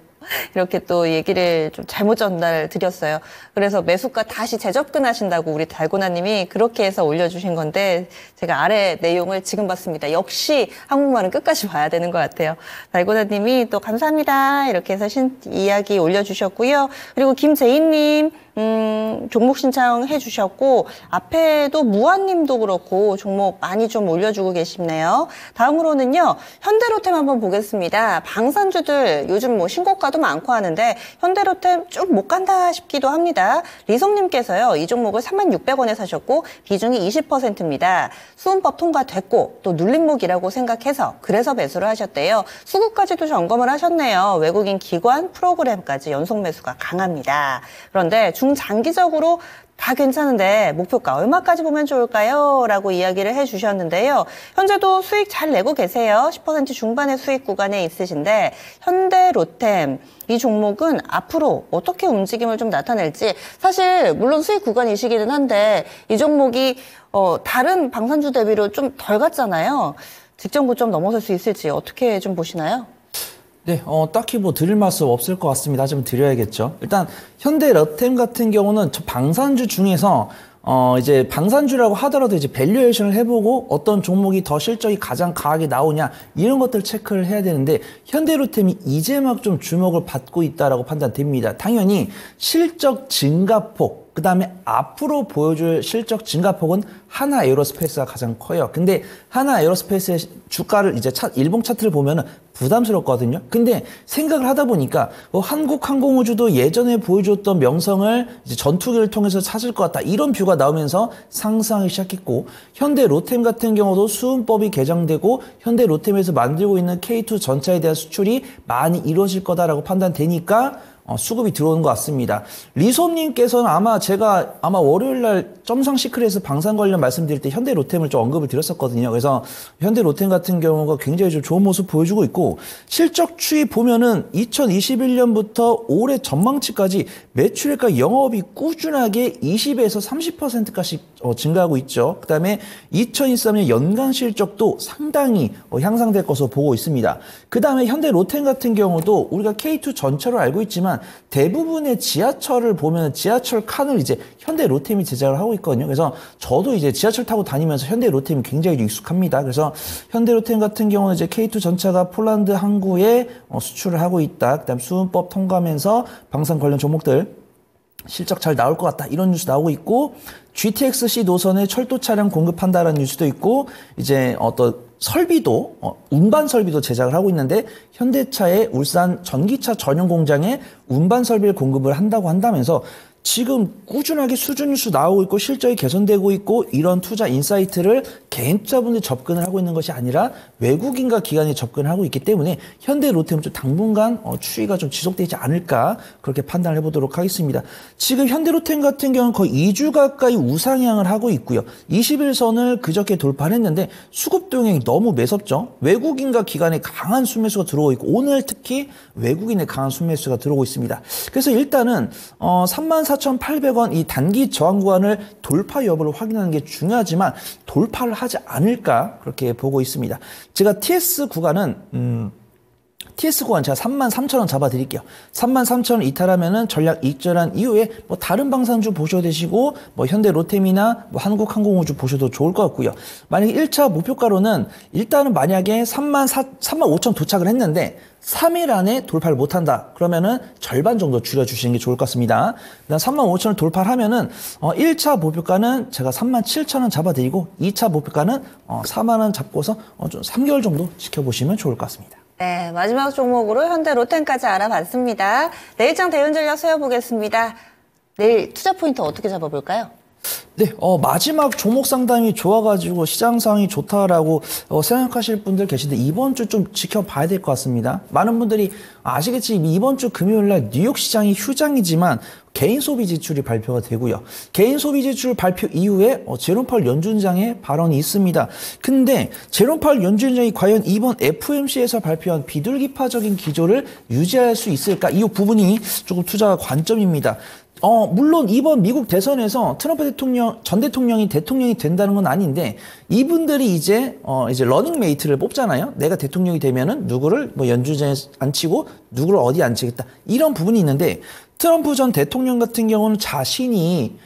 이렇게 또 얘기를 좀 잘못 전달 드렸어요. 그래서 매수가 다시 재접근하신다고 우리 달고나님이 그렇게 해서 올려주신 건데 제가 아래 내용을 지금 봤습니다. 역시 한국말은 끝까지 봐야 되는 것 같아요. 달고나님이 또 감사합니다 이렇게 해서 이야기 올려주셨고요. 그리고 김재인님 종목 신청해 주셨고 앞에도 무한님도 그렇고 종목 많이 좀 올려주고 계시네요. 다음으로는요 현대로템 한번 보겠습니다. 방산주들 요즘 뭐 신고가도 많고 하는데 현대로템 쭉 못 간다 싶기도 합니다. 리성님께서요 이 종목을 36,600원에 사셨고 비중이 20%입니다. 수은법 통과됐고 또 눌림목이라고 생각해서 그래서 매수를 하셨대요. 수급까지도 점검을 하셨네요. 외국인 기관 프로그램까지 연속 매수가 강합니다. 그런데 중장기적으로 다 괜찮은데 목표가 얼마까지 보면 좋을까요? 라고 이야기를 해주셨는데요. 현재도 수익 잘 내고 계세요. 10% 중반의 수익 구간에 있으신데 현대로템 이 종목은 앞으로 어떻게 움직임을 좀 나타낼지 사실 물론 수익 구간이시기는 한데 이 종목이 다른 방산주 대비로 좀 덜 갔잖아요. 직전 고점 넘어설 수 있을지 어떻게 좀 보시나요? 네, 딱히 뭐 드릴 말씀 없을 것 같습니다. 하지만 드려야겠죠. 일단 현대로템 같은 경우는 저 방산주 중에서 이제 방산주라고 하더라도 이제 밸류에이션을 해보고 어떤 종목이 더 실적이 가장 강하게 나오냐 이런 것들 체크를 해야 되는데 현대로템이 이제 막 좀 주목을 받고 있다라고 판단됩니다. 당연히 실적 증가폭 그 다음에 앞으로 보여줄 실적 증가폭은 하나 에어로스페이스가 가장 커요. 근데 하나 에어로스페이스의 주가를 이제 일봉 차트를 보면은 부담스럽거든요. 근데 생각을 하다 보니까 한국항공우주도 예전에 보여줬던 명성을 이제 전투기를 통해서 찾을 것 같다. 이런 뷰가 나오면서 상승하기 시작했고 현대로템 같은 경우도 수은법이 개정되고 현대로템에서 만들고 있는 K2 전차에 대한 수출이 많이 이루어질 거다라고 판단되니까 수급이 들어오는 것 같습니다. 리솜님께서는 제가 월요일 날 점상 시크릿에서 방산 관련 말씀드릴 때 현대 로템을 좀 언급을 드렸었거든요. 그래서 현대 로템 같은 경우가 굉장히 좀 좋은 모습 보여주고 있고 실적 추이 보면은 2021년부터 올해 전망치까지 매출액과 영업이 꾸준하게 20에서 30%까지 증가하고 있죠. 그다음에 2023년 연간 실적도 상당히 향상될 것으로 보고 있습니다. 그다음에 현대 로템 같은 경우도 우리가 K2 전체로 알고 있지만 대부분의 지하철을 보면 지하철 칸을 이제 현대 로템이 제작을 하고 있거든요. 그래서 저도 이제 지하철 타고 다니면서 현대 로템이 굉장히 익숙합니다. 그래서 현대 로템 같은 경우는 이제 K2 전차가 폴란드 항구에 수출을 하고 있다. 그다음 수은법 통과하면서 방산 관련 종목들 실적 잘 나올 것 같다. 이런 뉴스 나오고 있고 GTX-C 노선에 철도 차량 공급한다라는 뉴스도 있고 이제 어떤 설비도 운반 설비도 제작을 하고 있는데 현대차의 울산 전기차 전용 공장에 운반 설비를 공급을 한다고 한다면서 지금 꾸준하게 수준 뉴스 나오고 있고 실적이 개선되고 있고 이런 투자 인사이트를 개인 투자분들이 접근을 하고 있는 것이 아니라 외국인과 기관이 접근을 하고 있기 때문에 현대 로템은 좀 당분간 추이가 좀 지속되지 않을까 그렇게 판단을 해보도록 하겠습니다. 지금 현대 로템 같은 경우는 거의 2주 가까이 우상향을 하고 있고요. 21선을 그저께 돌파했는데 수급 동향이 너무 매섭죠. 외국인과 기관의 강한 순매수가 들어오고 있고 오늘 특히 외국인의 강한 순매수가 들어오고 있습니다. 그래서 일단은 34,800원 이 단기 저항 구간을 돌파 여부를 확인하는 게 중요하지만 돌파를 하지 않을까 그렇게 보고 있습니다. 제가 TS 구간은 제가 33,000원 잡아드릴게요. 33,000원 이탈하면은 전략 익절한 이후에 뭐 다른 방산주 보셔도 되시고 뭐 현대 로템이나 뭐 한국항공우주 보셔도 좋을 것 같고요. 만약에 1차 목표가로는 일단은 만약에 35,000 도착을 했는데 3일 안에 돌파를 못한다. 그러면은 절반 정도 줄여주시는 게 좋을 것 같습니다. 그다음 35,000을 돌파를 하면은 1차 목표가는 제가 37,000원 잡아드리고 2차 목표가는 4만원 잡고서 좀 3개월 정도 지켜보시면 좋을 것 같습니다. 네, 마지막 종목으로 현대 로템까지 알아봤습니다. 내일장 대응 전략 세워보겠습니다. 내일 투자 포인트 어떻게 잡아볼까요? 네, 마지막 종목 상담이 좋아가지고 시장 상황이 좋다라고 생각하실 분들 계신데 이번 주 좀 지켜봐야 될 것 같습니다. 많은 분들이 아시겠지만 이번 주 금요일날 뉴욕 시장이 휴장이지만 개인 소비 지출이 발표가 되고요. 개인 소비 지출 발표 이후에 제롬 파월 연준장의 발언이 있습니다. 근데 제롬 파월 연준장이 과연 이번 FOMC에서 발표한 비둘기파적인 기조를 유지할 수 있을까? 이 부분이 조금 투자 관점입니다. 물론 이번 미국 대선에서 트럼프 전 대통령이 된다는 건 아닌데 이분들이 이제 러닝메이트를 뽑잖아요. 내가 대통령이 되면은 누구를 뭐 연주장에 앉히고 누구를 어디 앉히겠다. 이런 부분이 있는데 트럼프 전 대통령 같은 경우는 자신이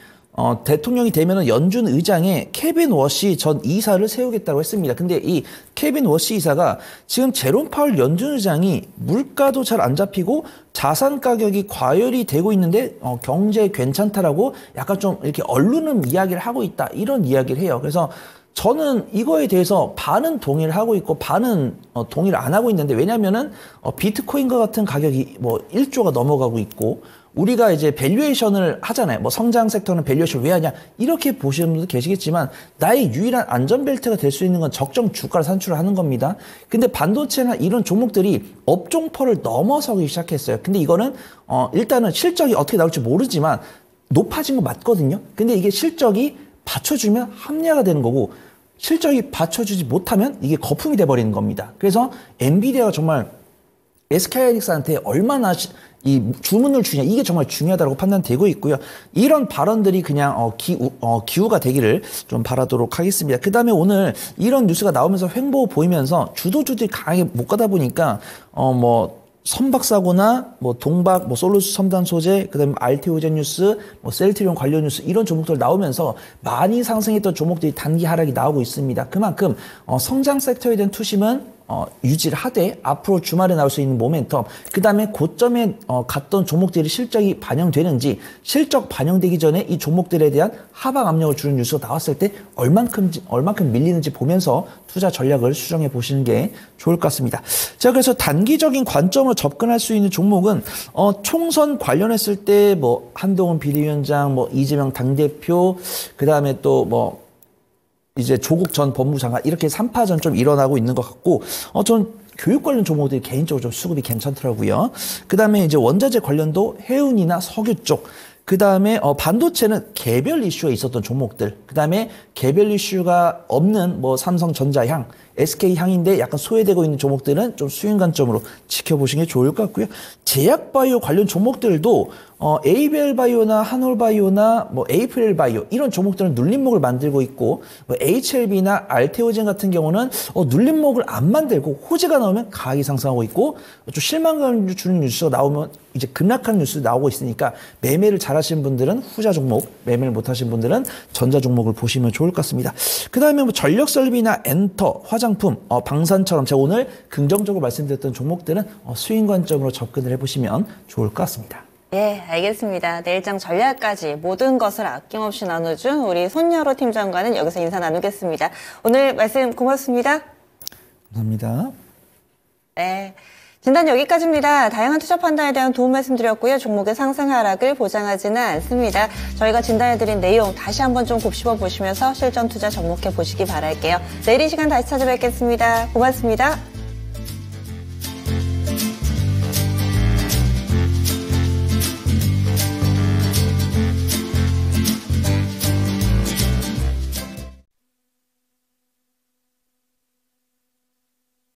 대통령이 되면은 연준 의장에 케빈 워시 전 이사를 세우겠다고 했습니다. 근데 이 케빈 워시 이사가 지금 제롬 파월 연준 의장이 물가도 잘 안 잡히고 자산 가격이 과열이 되고 있는데 경제 괜찮다라고 약간 좀 이렇게 언론은 이야기를 하고 있다. 이런 이야기를 해요. 그래서 저는 이거에 대해서 반은 동의를 하고 있고 반은 동의를 안 하고 있는데 왜냐면은 비트코인과 같은 가격이 뭐 1조가 넘어가고 있고 우리가 이제 밸류에이션을 하잖아요. 뭐 성장 섹터는 밸류에이션을 왜 하냐 이렇게 보시는 분도 계시겠지만 나의 유일한 안전벨트가 될 수 있는 건 적정 주가를 산출을 하는 겁니다. 근데 반도체나 이런 종목들이 업종퍼를 넘어서기 시작했어요. 근데 이거는 일단은 실적이 어떻게 나올지 모르지만 높아진 거 맞거든요. 근데 이게 실적이 받쳐주면 합리화가 되는 거고 실적이 받쳐주지 못하면 이게 거품이 돼버리는 겁니다. 그래서 엔비디아가 정말 SK하이닉스한테 얼마나 이 주문을 주냐 이게 정말 중요하다고 판단되고 있고요. 이런 발언들이 그냥 기후가 되기를 좀 바라도록 하겠습니다. 그 다음에 오늘 이런 뉴스가 나오면서 횡보 보이면서 주도주들이 강하게 못 가다 보니까 선박사고나 동박, 솔루스 첨단 소재, 그다음에 알테오젠 뉴스, 셀트리온 관련 뉴스 이런 종목들 나오면서 많이 상승했던 종목들이 단기 하락이 나오고 있습니다. 그만큼 성장 섹터에 대한 투심은 유지를 하되 앞으로 주말에 나올 수 있는 모멘텀, 그다음에 고점에 갔던 종목들이 실적이 반영되는지 실적 반영되기 전에 이 종목들에 대한 하방 압력을 주는 뉴스가 나왔을 때 얼만큼 밀리는지 보면서 투자 전략을 수정해 보시는 게 좋을 것 같습니다. 자, 그래서 단기적인 관점으로 접근할 수 있는 종목은 총선 관련했을 때 한동훈 비대위원장, 이재명 당대표, 그다음에 또 이제 조국 전 법무부 장관 이렇게 3파전 좀 일어나고 있는 것 같고 전 교육 관련 종목들이 개인적으로 좀 수급이 괜찮더라고요. 그다음에 이제 원자재 관련도 해운이나 석유 쪽, 그 다음에 반도체는 개별 이슈가 있었던 종목들. 그 다음에 개별 이슈가 없는 뭐 삼성전자향, SK향인데 약간 소외되고 있는 종목들은 좀 수익 관점으로 지켜보시는 게 좋을 것 같고요. 제약바이오 관련 종목들도 에이벨바이오나 한올바이오나 뭐 에이프릴바이오 이런 종목들은 눌림목을 만들고 있고 뭐 HLB나 알테오젠 같은 경우는 눌림목을 안 만들고 호재가 나오면 가격이 상승하고 있고 좀 실망감을 주는 뉴스가 나오면 이제 급락하는 뉴스 나오고 있으니까 매매를 잘하시는 분들은 후자 종목, 매매를 못하시는 분들은 전자 종목을 보시면 좋을 것 같습니다. 그 다음에 뭐 전력 설비나 엔터, 화장품, 방산처럼 제가 오늘 긍정적으로 말씀드렸던 종목들은 수익 관점으로 접근을 해보시면 좋을 것 같습니다. 예, 알겠습니다. 내일장 전략까지 모든 것을 아낌없이 나눠준 우리 손여로 팀장과는 여기서 인사 나누겠습니다. 오늘 말씀 고맙습니다. 감사합니다. 네. 진단 여기까지입니다. 다양한 투자 판단에 대한 도움 말씀드렸고요. 종목의 상승 하락을 보장하지는 않습니다. 저희가 진단해드린 내용 다시 한번 좀 곱씹어 보시면서 실전 투자 접목해 보시기 바랄게요. 내일 이 시간 다시 찾아뵙겠습니다. 고맙습니다.